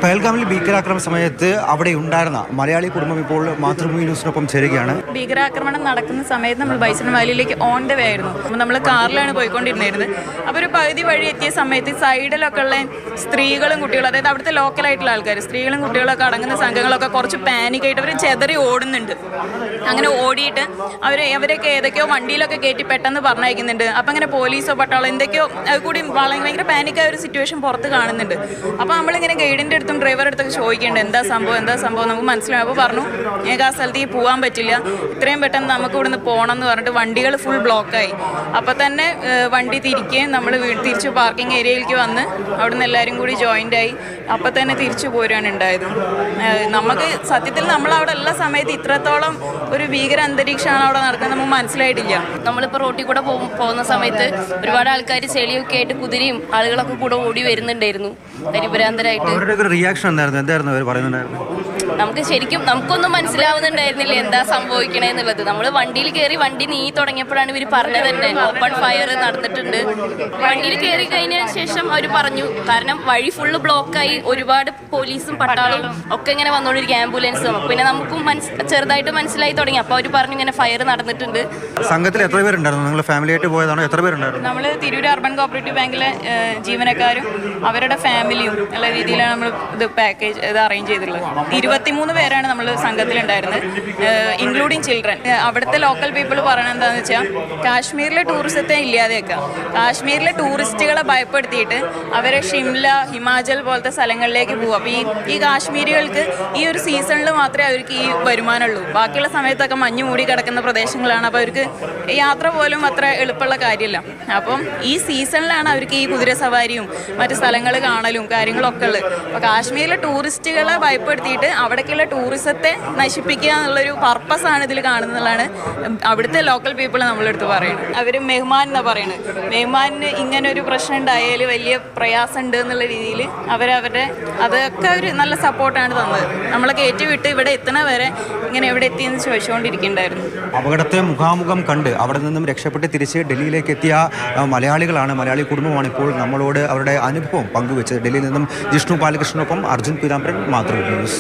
പഹൽഗാമിൽ ഭീകരാക്രമണ സമയത്ത് അവിടെ ഉണ്ടായിരുന്ന മലയാളി കുടുംബം ഇപ്പോൾ മാതൃഭൂമി ന്യൂസിനൊപ്പം ചേരുകയാണ്. ഭീകരാക്രമണം നടക്കുന്ന സമയത്ത് നമ്മൾ ബൈസൺ വാലിയിലേക്ക് ഓൺ ദ വേ ആയിരുന്നു. അപ്പോൾ നമ്മൾ കാറിലാണ് പോയിക്കൊണ്ടിരുന്നത്. അപ്പോൾ ഒരു പകുതി വഴി എത്തിയ സമയത്ത് സൈഡിലൊക്കെ ഉള്ള സ്ത്രീകളും കുട്ടികളും, അതായത് അവിടുത്തെ ലോക്കലായിട്ടുള്ള ആൾക്കാർ, സ്ത്രീകളും കുട്ടികളൊക്കെ അടങ്ങുന്ന സംഘങ്ങളൊക്കെ കുറച്ച് പാനിക്കായിട്ട് അവർ ചെതറി ഓടുന്നുണ്ട്. അങ്ങനെ ഓടിയിട്ട് അവരൊക്കെ ഏതൊക്കെയോ വണ്ടിയിലൊക്കെ കയറ്റി പെട്ടെന്ന് പറഞ്ഞയക്കുന്നുണ്ട്. അപ്പം അങ്ങനെ പോലീസോ പട്ടാളോ എന്തൊക്കെയോ അത് കൂടി ഭയങ്കര പാനിക്കായ ഒരു സിറ്റുവേഷൻ പുറത്ത് കാണുന്നുണ്ട്. അപ്പോൾ നമ്മളിങ്ങനെ ഗൈഡിൻ്റെ അടുത്തും ഡ്രൈവറുടെ അടുത്തൊക്കെ ചോദിക്കേണ്ടത് എന്താ സംഭവം നമുക്ക് മനസ്സിലാവും. അപ്പോൾ പറഞ്ഞു ഞങ്ങൾക്ക് ആ സ്ഥലത്തേക്ക് പോകാൻ പറ്റില്ല, ഇത്രയും പെട്ടെന്ന് നമുക്ക് ഇവിടുന്ന് പോകണം എന്ന് പറഞ്ഞിട്ട് വണ്ടികൾ ഫുൾ ബ്ലോക്കായി. അപ്പോൾ തന്നെ വണ്ടി തിരിക്കുകയും നമ്മൾ തിരിച്ച് പാർക്കിംഗ് ഏരിയയിലേക്ക് വന്ന് അവിടുന്ന് എല്ലാവരും കൂടി ജോയിൻ്റ് ആയി അപ്പോൾ തന്നെ തിരിച്ചു പോരുകയാണ് ഉണ്ടായത്. നമുക്ക് സത്യത്തിൽ നമ്മളവിടെ എല്ലാ സമയത്ത് ഇത്രത്തോളം ഒരു ഭീകര അന്തരീക്ഷമാണ് അവിടെ നടക്കുന്നത് നമുക്ക് മനസ്സിലായിട്ടില്ല. നമ്മളിപ്പോൾ റോട്ടിൽ കൂടെ പോകുന്ന സമയത്ത് ഒരുപാട് ആൾക്കാർ ചെളിയൊക്കെ ആയിട്ട് കുതിരയും ആളുകളൊക്കെ കൂടെ ഓടി വരുന്നുണ്ടായിരുന്നു പരിഭ്രാന്തരായിട്ട്. റിയാക്ഷൻ എന്തായിരുന്നു അവർ പറയുന്നുണ്ടായിരുന്നു? നമുക്കൊന്നും മനസ്സിലാവുന്നുണ്ടായിരുന്നില്ല എന്താ സംഭവിക്കണേന്നുള്ളത്. നമ്മൾ വണ്ടിയിൽ കയറി വണ്ടി നീ തുടങ്ങിയപ്പോഴാണ് ഇവർ പറഞ്ഞത് തന്നെ ഓപ്പൺ ഫയർ നടന്നിട്ടുണ്ട്. വണ്ടിയിൽ കയറി കഴിഞ്ഞ ശേഷം അവർ പറഞ്ഞു, കാരണം വഴി ഫുള്ള് ബ്ലോക്കായി, ഒരുപാട് പോലീസും പട്ടാളവും ഒക്കെ ഇങ്ങനെ വന്നുകൊണ്ടിരിക്കും, ആംബുലൻസും. പിന്നെ നമുക്കും ചെറുതായിട്ട് മനസ്സിലായി തുടങ്ങി. അപ്പോൾ അവർ പറഞ്ഞു ഇങ്ങനെ ഫയർ നടന്നിട്ടുണ്ട്. സംഘത്തിൽ എത്ര പേരുണ്ടായിരുന്നു? നിങ്ങൾ ഫാമിലി ആയിട്ട് പോയതാണോ? എത്ര പേരുണ്ടായിരുന്നു? നമ്മൾ തിരൂർ അർബൻ കോപ്പറേറ്റീവ് ബാങ്കിലെ ജീവനക്കാരും അവരുടെ ഫാമിലിയും ഉള്ള രീതിയിലാണ് നമ്മൾ ഇത് അറേഞ്ച് ചെയ്തിട്ടുള്ളത്. 23 പേരാണ് നമ്മൾ സംഘത്തിലുണ്ടായിരുന്നത്, ഇൻക്ലൂഡിങ് ചിൽഡ്രൻ. അവിടുത്തെ ലോക്കൽ പീപ്പിൾ പറയണത് എന്താണെന്ന് വെച്ചാൽ കാശ്മീരിലെ ടൂറിസത്തെ ഇല്ലാതെയൊക്കെ, കാശ്മീരിലെ ടൂറിസ്റ്റുകളെ ഭയപ്പെടുത്തിയിട്ട് അവരെ ഷിംല, ഹിമാചൽ പോലത്തെ സ്ഥലങ്ങളിലേക്ക് പോകും. അപ്പോൾ ഈ കാശ്മീരികൾക്ക് ഈ ഒരു സീസണിൽ മാത്രമേ അവർക്ക് ഈ വരുമാനമുള്ളൂ. ബാക്കിയുള്ള സമയത്തൊക്കെ മഞ്ഞ് മൂടി കിടക്കുന്ന പ്രദേശങ്ങളാണ്. അപ്പോൾ അവർക്ക് യാത്ര പോലും അത്ര എളുപ്പമുള്ള കാര്യമില്ല. അപ്പം ഈ സീസണിലാണ് അവർക്ക് ഈ കുതിര സവാരിയും മറ്റു സ്ഥലങ്ങൾ കാണലും കാര്യങ്ങളൊക്കെ ഉള്ളത്. അപ്പോൾ കാശ്മീരിലെ ടൂറിസ്റ്റുകളെ ഭയപ്പെടുത്തിയിട്ട് അവിടേക്കുള്ള ടൂറിസത്തെ നശിപ്പിക്കുക എന്നുള്ളൊരു പർപ്പസാണ് ഇതിൽ കാണുന്നതാണ് അവിടുത്തെ ലോക്കൽ പീപ്പിൾ നമ്മളെടുത്ത് പറയുന്നത്. അവർ മെഹ്മാൻ എന്നാണ് പറയുന്നത്. മെഹ്മാനിന് ഇങ്ങനെ ഒരു പ്രശ്നം ഉണ്ടായാൽ വലിയ പ്രയാസം ഉണ്ട് എന്നുള്ള രീതിയിൽ അവരവരുടെ അതൊക്കെ ഒരു നല്ല സപ്പോർട്ടാണ് തന്നത്. നമ്മളെ കയറ്റിവിട്ട് ഇവിടെ എത്തുന്ന വരെ ഇങ്ങനെ എവിടെ എത്തിയെന്ന് ചോദിച്ചുകൊണ്ടിരിക്കുന്നുണ്ടായിരുന്നു. അപകടത്തെ മുഖാമുഖം കണ്ട് അവിടെ നിന്നും രക്ഷപ്പെട്ട് തിരിച്ച് ഡൽഹിയിലേക്ക് എത്തിയ മലയാളി കുടുംബമാണ് ഇപ്പോൾ നമ്മളോട് അവരുടെ അനുഭവം പങ്കുവെച്ചത്. ഡൽഹിയിൽ നിന്നും ജിഷ്ണു ബാലകൃഷ്ണനൊപ്പം അർജുൻ പീതാംബരൻ, മാതൃഭൂമി ന്യൂസ്.